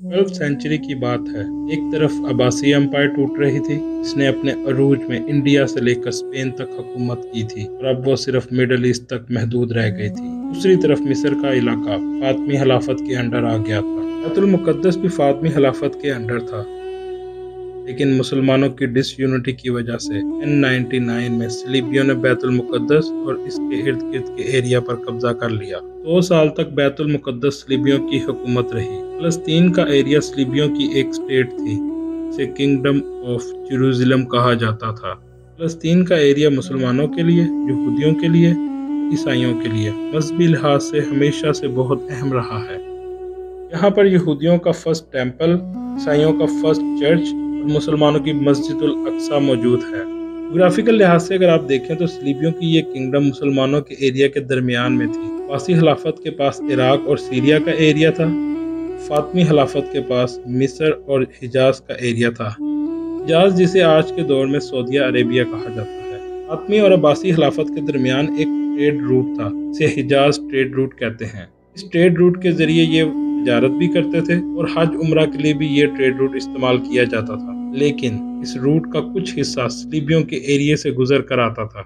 12th century की बात है। एक तरफ अब्बासी एम्पायर टूट रही थी, जिसने अपने अरूज में इंडिया से लेकर स्पेन तक हुकूमत की थी और अब वो सिर्फ मिडल ईस्ट तक महदूद रह गई थी। दूसरी तरफ मिस्र का इलाका फातमी खिलाफत के अंडर आ गया था। बैतुल मुक़द्दस भी फातमी खिलाफत के अंडर था, लेकिन मुसलमानों की डिसयूनिटी की वजह से 1099 में सलीबियों ने बैतुल मुक़द्दस और इसके इर्द गिर्द के एरिया पर कब्जा कर लिया। 2 साल तक बैतुल मुक़द्दस सलीबियों की हुकूमत रही। फ़लस्तीन का एरिया सलीबियों की एक स्टेट थी, इसे किंगडम ऑफ जेरूसलम कहा जाता था। फ़लस्तीन का एरिया मुसलमानों के लिए, यहूदियों के लिए, ईसाइयों के लिए मजहबी लिहाज से हमेशा से बहुत अहम रहा है। यहाँ पर यहूदियों का फर्स्ट टेम्पल, ईसाइयों का फर्स्ट चर्च और मुसलमानों की मस्जिदुल अक्सा मौजूद है। जोग्राफिकल लिहाज से अगर आप देखें तो सलीबियों की ये किंगडम मुसलमानों के एरिया के दरमियान में थी। अब्बासी खिलाफत के पास इराक और सीरिया का एरिया था। फातमी खिलाफत के पास मिस्र और हिजाज का एरिया था। हिजाज जिसे आज के दौर में सऊदी अरेबिया कहा जाता है। फातमी और अब्बासी खिलाफत के दरमियान एक ट्रेड रूट था, इसे हिजाज ट्रेड रूट कहते हैं। इस ट्रेड रूट के जरिए ये तिजारत भी करते थे और हज उम्रा के लिए भी ये ट्रेड रूट इस्तेमाल किया जाता था। लेकिन इस रूट का कुछ हिस्सा सलीबियों के एरिया से गुजर कर आता था।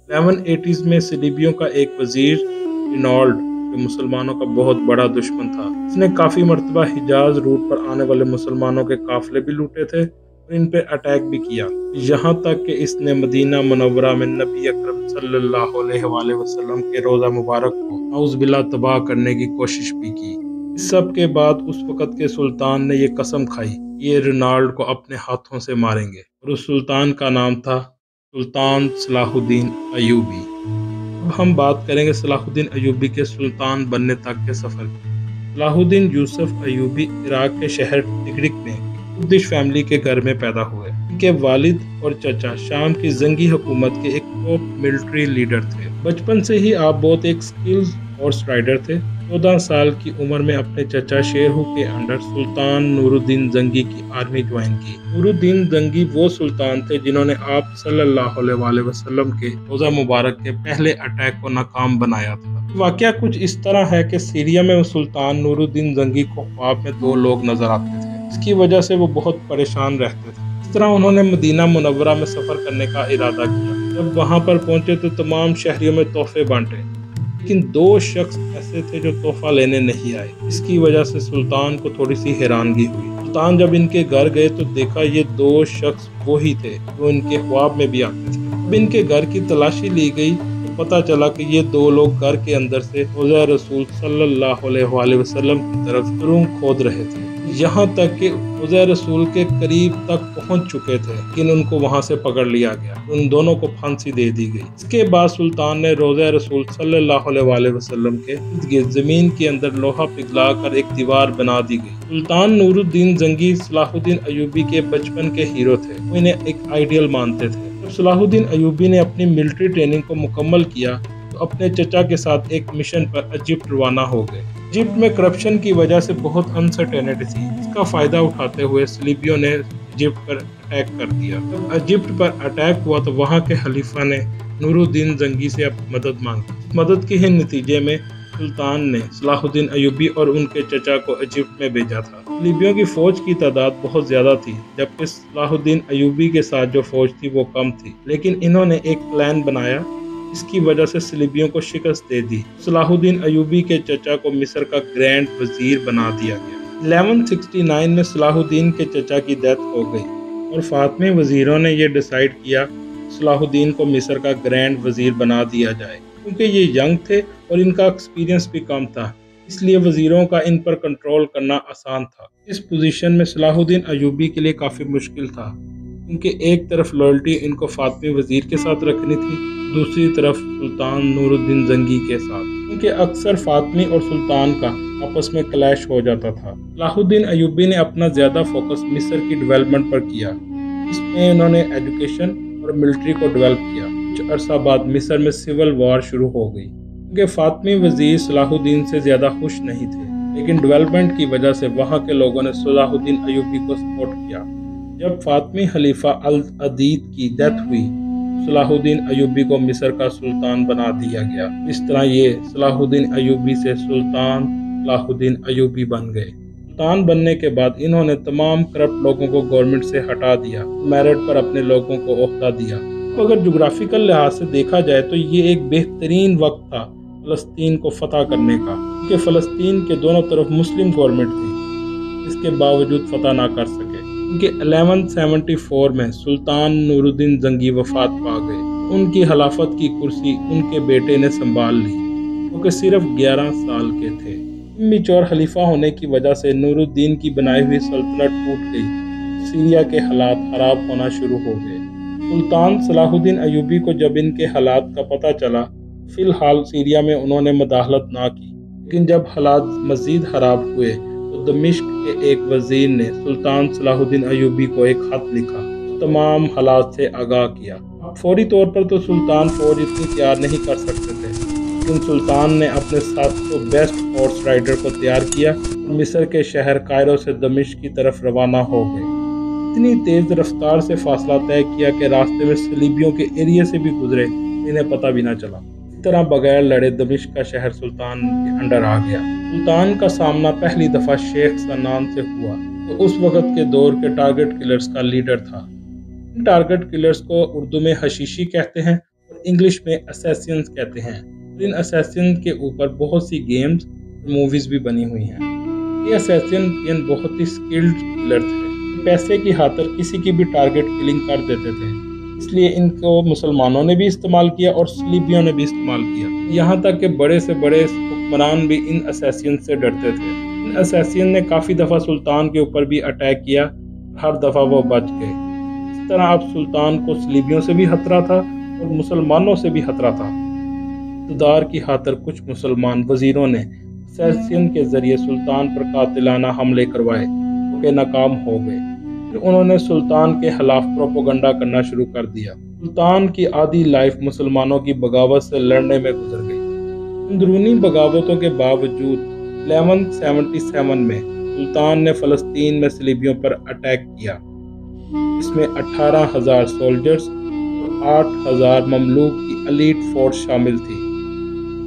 1180s में सलीबियों का एक वजीर रिनाल्ड, जो मुसलमानों का बहुत बड़ा दुश्मन था, इसने काफ़ी मरतबा हिजाज रूट पर आने वाले मुसलमानों के काफिले भी लूटे थे और इन पर अटैक भी किया। यहाँ तक कि इसने मदीना मुनव्वरा में नबी अकरम सल्लल्लाहु अलैहि वसल्लम के रोज़ा मुबारक को नाउज़ुबिल्लाह तबाह करने की कोशिश भी की। इस सब के बाद उस वक़्त के सुल्तान ने ये कसम खाई, ये रिनाल्ड को अपने हाथों से मारेंगे, और उस सुल्तान का नाम था सुल्तान सलाहुद्दीन अयूबी। अब हम बात करेंगे सलाहुद्दीन अयूबी के सुल्तान बनने तक के सफ़र की। सलाहुद्दीन यूसुफ अयूबी इराक के शहर तिगरिक में कुर्दिश फैमिली के घर में पैदा हुए। इनके वालिद और चचा शाम की जंगी हुकूमत के एक टॉप मिलिट्री लीडर थे। बचपन से ही आप बहुत एक स्किल्ड हॉर्स राइडर थे। 14 साल की उम्र में अपने चचा शेरहू के अंडर सुल्तान नूरुद्दीन जंगी की आर्मी ज्वाइन की। नूरुद्दीन जंगी वो सुल्तान थे जिन्होंने आप सल्लल्लाहु अलैहि वसल्लम के रोज़ा मुबारक के पहले अटैक को नाकाम बनाया था। वाकया कुछ इस तरह है कि सीरिया में सुल्तान नूरुद्दीन जंगी को ख्वाब में 2 लोग नजर आते थे। इसकी वजह से वो बहुत परेशान रहते थे। इस तरह उन्होंने मदीना मुनव्वरा में सफ़र करने का इरादा किया। जब वहाँ पर पहुँचे तो तमाम शहरियों में तोहफे बांटे, लेकिन 2 शख्स ऐसे थे जो तोहफा लेने नहीं आए। इसकी वजह से सुल्तान को थोड़ी सी हैरानगी हुई। सुल्तान जब इनके घर गए तो देखा ये 2 शख्स वो ही थे जो इनके ख्वाब में भी आते थे। जब इनके घर की तलाशी ली गई तो पता चला कि ये 2 लोग घर के अंदर से रोज़ा रसूल सल्लल्लाहु अलैहि वसल्लम की तरफ सुरंग खोद रहे थे। यहाँ तक कि रोज़ा रसूल के करीब तक पहुँच चुके थे, लेकिन उनको वहाँ से पकड़ लिया गया। उन दोनों को फांसी दे दी गई। इसके बाद सुल्तान ने रोज़ा रसूल सल्लल्लाहु अलैहि वसल्लम के इर्द-गिर्द ज़मीन के अंदर लोहा पिघला कर एक दीवार बना दी गई। सुल्तान नूरुद्दीन जंगी सलाहुद्दीन अयूबी के बचपन के हीरो थे। वो इन्हें एक आइडियल मानते थे। जब सलाहुद्दीन अयूबी ने अपनी मिलिट्री ट्रेनिंग को मुकम्मल किया तो अपने चचा के साथ एक मिशन पर इजिप्ट रवाना हो गए। इजिप्ट में करप्शन की वजह से बहुत अनसर्टेनिटी थी। इसका फ़ायदा उठाते हुए सलीबियों ने इजिप्ट पर अटैक कर दिया। जब इजिप्ट पर अटैक हुआ तो वहाँ के खलीफा ने नूरुद्दीन जंगी से मदद मांगी। मदद के ही नतीजे में सुल्तान ने सलाहुद्दीन अयूबी और उनके चचा को इजिप्ट में भेजा था। सलीबियों की फ़ौज की तादाद बहुत ज़्यादा थी, जबकि सलाहुद्दीन अयूबी के साथ जो फ़ौज थी वो कम थी। लेकिन इन्होंने एक प्लान बनाया, इसकी वजह से सलीबियों को शिकस्त दे दी। सलाहुद्दीन अयूबी के चचा को मिस्र का ग्रैंड वजीर बना दिया गया। 1169 में सलाहुद्दीन के चचा की डेथ हो गई और फातमी वजीरों ने यह डिसाइड किया सलाहुद्दीन को मिस्र का ग्रैंड वजीर बना दिया जाए। क्योंकि ये यंग थे और इनका एक्सपीरियंस भी कम था, इसलिए वजीरों का इन पर कंट्रोल करना आसान था। इस पोजीशन में सलाहुद्दीन अयूबी के लिए काफ़ी मुश्किल था, क्योंकि एक तरफ लॉयल्टी इनको फातमी वजीर के साथ रखनी थी, दूसरी तरफ सुल्तान नूरुद्दीन जंगी के साथ, क्योंकि अक्सर फातमी और सुल्तान का आपस में क्लैश हो जाता था। सलाहुद्दीन अयूबी ने अपना ज़्यादा फोकस मिस्र की डेवलपमेंट पर किया। इसमें उन्होंने एजुकेशन और मिलिट्री को डेवलप किया। कुछ अरसा बाद मिस्र में सिविल वॉर शुरू हो गई, क्योंकि फातमी वजीर सलाहुद्दीन से ज़्यादा खुश नहीं थे, लेकिन डेवलपमेंट की वजह से वहाँ के लोगों ने सलाहुद्दीन अयूबी को सपोर्ट किया। जब फातमी खलीफा अल-अदीद की डेथ हुई, सलाहुद्दीन अयूबी को मिस्र का सुल्तान बना दिया गया। इस तरह ये सलाहुद्दीन अयूबी से सुल्तान सलाहुद्दीन अयूबी बन गए। سلطان بننے کے بعد انہوں نے تمام کرپٹ لوگوں کو گورنمنٹ سے ہٹا دیا، میرٹ پر اپنے لوگوں کو عہدہ دیا۔ اگر جغرافیکل لحاظ سے دیکھا جائے تو یہ ایک بہترین وقت تھا فلسطین کو فتح کرنے کا، کیونکہ فلسطین کے دونوں طرف مسلم گورنمنٹ تھی، اس کے باوجود فتح نہ کر سکے، کیونکہ 1174 میں سلطان نور الدین زنگی وفات پا گئے۔ ان کی خلافت کی کرسی ان کے بیٹے نے سنبھال لی، کیونکہ صرف 11 سال کے تھے۔ میچور خلیفہ ہونے کی وجہ سے نور الدین کی بنائی ہوئی سلطنت ٹوٹ گئی، سیریا کے حالات خراب ہونا شروع ہو گئے۔ سلطان صلاح الدین ایوبی کو جب ان کے حالات کا پتہ چلا، فی الحال سیریا میں انہوں نے مداخلت نہ کی، لیکن جب حالات مزید خراب ہوئے تو دمشق کے ایک وزیر نے سلطان صلاح الدین ایوبی کو ایک خط لکھا، تمام حالات سے آگاہ کیا۔ فوری طور پر تو سلطان فوج اتنی تیار نہیں کر سکتے تھے، لیکن سلطان نے اپنے 700 بیسٹ ہارس رائڈر کو تیار کیا اور مصر کے شہر کائرو سے دمشق کی طرف روانہ ہو گئے۔ اتنی تیز رفتار سے فاصلہ طے کیا کہ راستے میں صلیبیوں کے ایریے سے بھی گزرے، انہیں پتہ بھی نہ چلا۔ اس طرح بغیر لڑے دمشق کا شہر سلطان کے انڈر آ گیا۔ سلطان کا سامنا پہلی دفعہ شیخ سنان سے ہوا، جو اس وقت کے دور کے ٹارگٹ کلرز کا لیڈر تھا۔ ان ٹارگٹ کلرز کو اردو میں حشیشی کہتے ہیں اور انگلش میں اسیسینز کہتے ہیں۔ ان اسیسین کے اوپر بہت سی گیمز اور موویز بھی بنی ہوئی ہیں۔ یہ اسیسین بہت ہی سکلڈ کلر تھے، پیسے کی خاطر کسی کی بھی ٹارگٹ کلنگ کر دیتے تھے، اس لیے ان کو مسلمانوں نے بھی استعمال کیا اور صلیبیوں نے بھی استعمال کیا، یہاں تک کہ بڑے سے بڑے حکمران بھی ان اسیسین سے ڈرتے تھے۔ ان اسیسین نے کافی دفعہ سلطان کے اوپر بھی اٹیک کیا، ہر دفعہ وہ بچ گئے۔ اس طرح اب سلطان کو صلیبیوں سے بھی خطرہ تھا اور مسلمانوں سے بھی خطرہ تھا۔ اقتدار کی خاطر کچھ مسلمان وزیروں نے اسیسین کے ذریعے سلطان پر قاتلانہ حملے کروائے، جو کہ ناکام ہو گئے۔ پھر انہوں نے سلطان کے خلاف پروپیگنڈا کرنا شروع کر دیا۔ سلطان کی آدھی لائف مسلمانوں کی بغاوت سے لڑنے میں گزر گئی۔ اندرونی بغاوتوں کے باوجود 1177 میں سلطان نے فلسطین میں صلیبیوں پر اٹیک کیا، اس میں 18,000 سولجرز اور 8,000 مملوک کی ایلیٹ فورس شامل تھی۔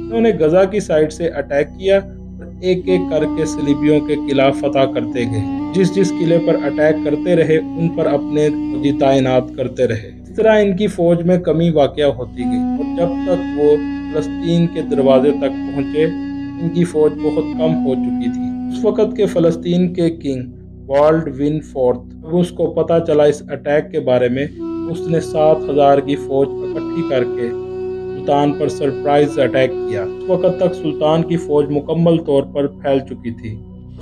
انہوں نے غزہ کی سائڈ سے اٹیک کیا اور ایک ایک کر کے صلیبیوں کے قلعہ فتح کرتے گئے، جس قلعے پر اٹیک کرتے رہے ان پر اپنے فوجی تعینات کرتے رہے۔ اس طرح ان کی فوج میں کمی واقع ہوتی گئی اور جب تک وہ فلسطین کے دروازے تک پہنچے ان کی فوج بہت کم ہو چکی تھی۔ اس وقت کے فلسطین کے کنگ والڈ ون فورتھ، جب اس کو پتہ چلا اس اٹیک کے بارے میں، اس نے 7,000 کی فوج اکٹھی کر کے سلطان پر سرپرائز اٹیک کیا۔ اس وقت تک سلطان کی فوج مکمل طور پر پھیل چکی تھی۔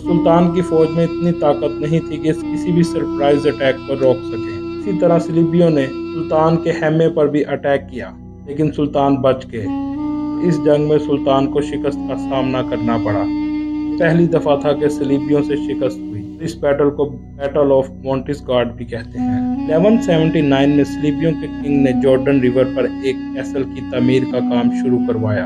سلطان کی فوج میں اتنی طاقت نہیں تھی کہ کسی بھی سرپرائز اٹیک کو روک سکے۔ اسی طرح صلیبیوں نے سلطان کے خیمے پر بھی اٹیک کیا، لیکن سلطان بچ گئے۔ اس جنگ میں سلطان کو شکست کا سامنا کرنا پڑا۔ پہلی دفعہ تھا کہ صلیبیوں سے شکست ہوئی۔ اس بیٹل کو بیٹل آف مونٹس گارڈ بھی کہتے ہیں۔ 1179 میں صلیبیوں کے کنگ نے جارڈن ریور پر ایک کیسل کی تعمیر کا کام شروع کروایا۔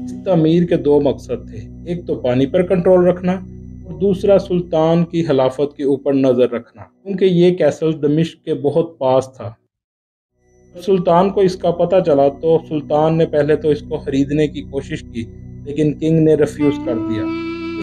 اس تعمیر کے 2 مقصد تھے، ایک تو پانی پر کنٹرول رکھنا اور دوسرا سلطان کی خلافت کے اوپر نظر رکھنا، کیونکہ یہ کیسل دمشق کے بہت پاس تھا۔ جب سلطان کو اس کا پتہ چلا تو سلطان نے پہلے تو اس کو خریدنے کی کوشش کی، لیکن کنگ نے ریفیوز کر دیا۔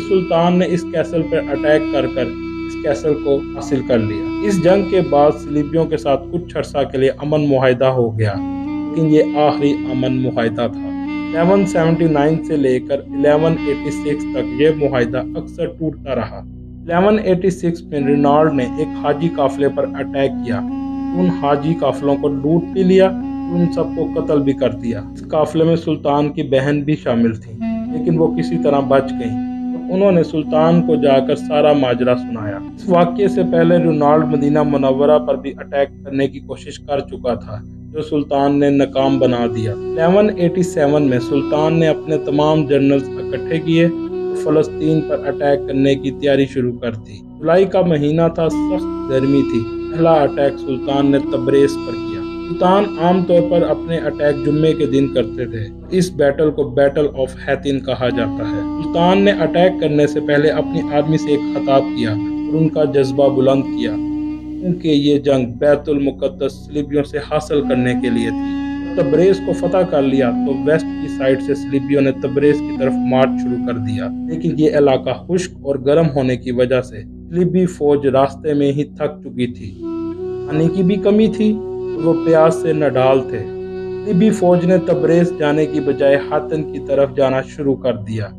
سلطان نے اس کیسل پر اٹیک کر اس کیسل کو حاصل کر لیا۔ اس جنگ کے بعد صلیبیوں کے ساتھ کچھ عرصہ کے لیے امن معاہدہ ہو گیا، لیکن یہ آخری امن معاہدہ تھا۔ 1179 سے لے کر 1186 تک یہ معاہدہ اکثر ٹوٹتا رہا۔ 1186 میں رینالڈ نے ایک حاجی قافلے پر اٹیک کیا، ان حاجی قافلوں کو لوٹ بھی لیا، ان سب کو قتل بھی کر دیا۔ اس قافلے میں سلطان کی بہن بھی شامل تھی، لیکن وہ کسی طرح بچ گئیں۔ انہوں نے سلطان کو جا کر سارا ماجرا سنایا۔ اس واقعے سے پہلے رینالڈ مدینہ منورہ پر بھی اٹیک کرنے کی کوشش کر چکا تھا، جو سلطان نے ناکام بنا دیا۔ 1187 میں سلطان نے اپنے تمام جنرلز اکٹھے کیے اور فلسطین پر اٹیک کرنے کی تیاری شروع کر دی۔ جولائی کا مہینہ تھا، سخت گرمی تھی۔ پہلا اٹیک سلطان نے تبریز پر کیا۔ سلطان عام طور پر اپنے اٹیک جمعے کے دن کرتے تھے۔ اس بیٹل کو بیٹل آف ہیتن کہا جاتا ہے۔ سلطان نے اٹیک کرنے سے پہلے اپنی آرمی سے ایک خطاب کیا اور ان کا جذبہ بلند کیا، کیونکہ یہ جنگ بیت المقدس صلیبیوں سے حاصل کرنے کے لیے تھی۔ जब तबरेज़ को फतह कर लिया तो वेस्ट की साइड से सलीबियों ने तबरेज़ की तरफ मार्च शुरू कर दिया, लेकिन ये इलाका खुश्क और गर्म होने की वजह से सलीबी फौज रास्ते में ही थक चुकी थी। पानी की भी कमी थी और वो प्यास से नडाल थे। सलीबी फौज ने तबरेज़ जाने की बजाय हातन की तरफ जाना शुरू कर दिया।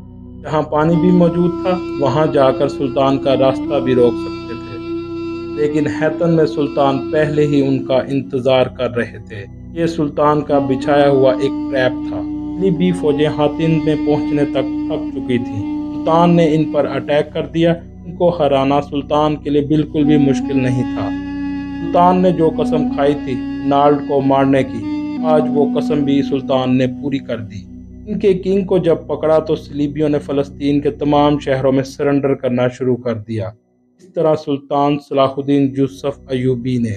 जहाँ पानी भी मौजूद था वहाँ जाकर सुल्तान का रास्ता भी रोक सकते थे, लेकिन हैतन में सुल्तान पहले ही उनका इंतजार कर रहे थे। ये सुल्तान का बिछाया हुआ एक ट्रैप था। सलीबी फौजें हातिन में पहुंचने तक थक चुकी थी। सुल्तान ने इन पर अटैक कर दिया। इनको हराना सुल्तान के लिए बिल्कुल भी मुश्किल नहीं था। सुल्तान ने जो कसम खाई थी नाल्ड को मारने की, आज वो कसम भी सुल्तान ने पूरी कर दी। इनके किंग को जब पकड़ा तो सलीबियों ने फ़लस्तीन के तमाम शहरों में सरेंडर करना शुरू कर दिया। इस तरह सुल्तान सलाहुद्दीन यूसुफ अयूबी ने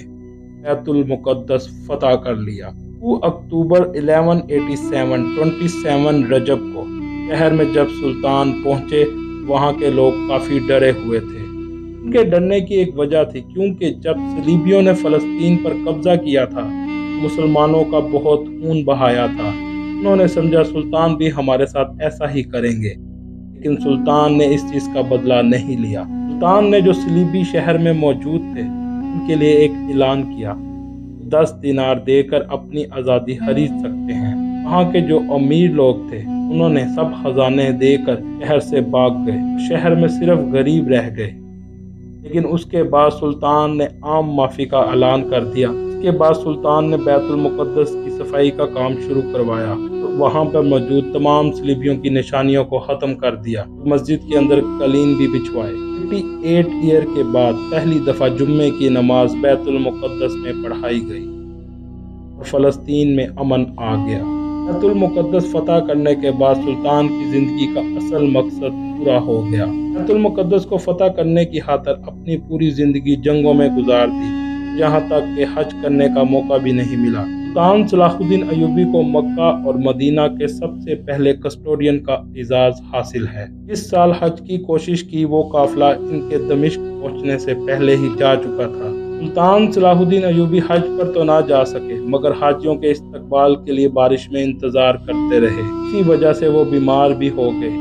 बैतुल मुक़द्दस फतह कर लिया। 2 अक्टूबर 1187 27 रजब को शहर में जब सुल्तान पहुंचे वहां के लोग काफ़ी डरे हुए थे। उनके डरने की एक वजह थी, क्योंकि जब सलीबियों ने फ़लस्तीन पर कब्जा किया था मुसलमानों का बहुत खून बहाया था। उन्होंने समझा सुल्तान भी हमारे साथ ऐसा ही करेंगे, लेकिन सुल्तान ने इस चीज़ का बदला नहीं लिया। सुल्तान ने जो सलीबी शहर में मौजूद थे उनके लिए एक ऐलान किया, 10 दिनार देकर अपनी आज़ादी खरीद सकते हैं। वहाँ के जो अमीर लोग थे उन्होंने सब खजाने देकर शहर से भाग गए। शहर में सिर्फ गरीब रह गए। लेकिन उसके बाद सुल्तान ने आम माफ़ी का ऐलान कर दिया। इसके बाद सुल्तान ने बैतुल मुक़द्दस की सफाई का काम शुरू करवाया। तो वहाँ पर मौजूद तमाम सलीबियों की निशानियों को ख़त्म कर दिया। मस्जिद के अंदर कलीन भी बिछवाए। 88 ईयर के बाद पहली दफ़ा जुम्मे की नमाज बैतुल मुक़द्दस में पढ़ाई गई और फ़लस्तीन में अमन आ गया। बैतुल मुक़द्दस फतह करने के बाद सुल्तान की ज़िंदगी का असल मकसद पूरा हो गया। बैतुल मुक़द्दस को फतह करने की खातिर अपनी पूरी ज़िंदगी जंगों में गुजार दी, यहाँ तक कि हज करने का मौका भी नहीं मिला। सुल्तान सलाहुद्दीन अयूबी को मक्का और मदीना के सबसे पहले कस्टोडियन का एजाज़ हासिल है। इस साल हज की कोशिश की वो काफिला इनके दमिश्क पहुँचने से पहले ही जा चुका था। सुल्तान सलाहुद्दीन अयूबी हज पर तो ना जा सके, मगर हाजियों के इस्तकबाल के लिए बारिश में इंतज़ार करते रहे। इसी वजह से वो बीमार भी हो गए।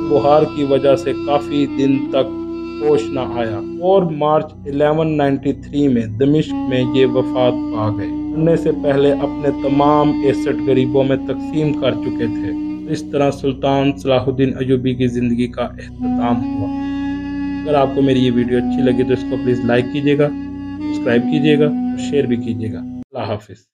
बुखार की वजह से काफ़ी दिन तक होश न आया और मार्च 1193 में दमिश्क में ये वफात पा गए। मरने से पहले अपने तमाम एसेट गरीबों में तकसीम कर चुके थे। इस तरह सुल्तान सलाहुद्दीन अयूबी की ज़िंदगी का इख्तिताम हुआ। अगर आपको मेरी ये वीडियो अच्छी लगी तो इसको प्लीज़ लाइक कीजिएगा, सब्सक्राइब कीजिएगा और शेयर भी कीजिएगा। अल्लाह हाफिज़।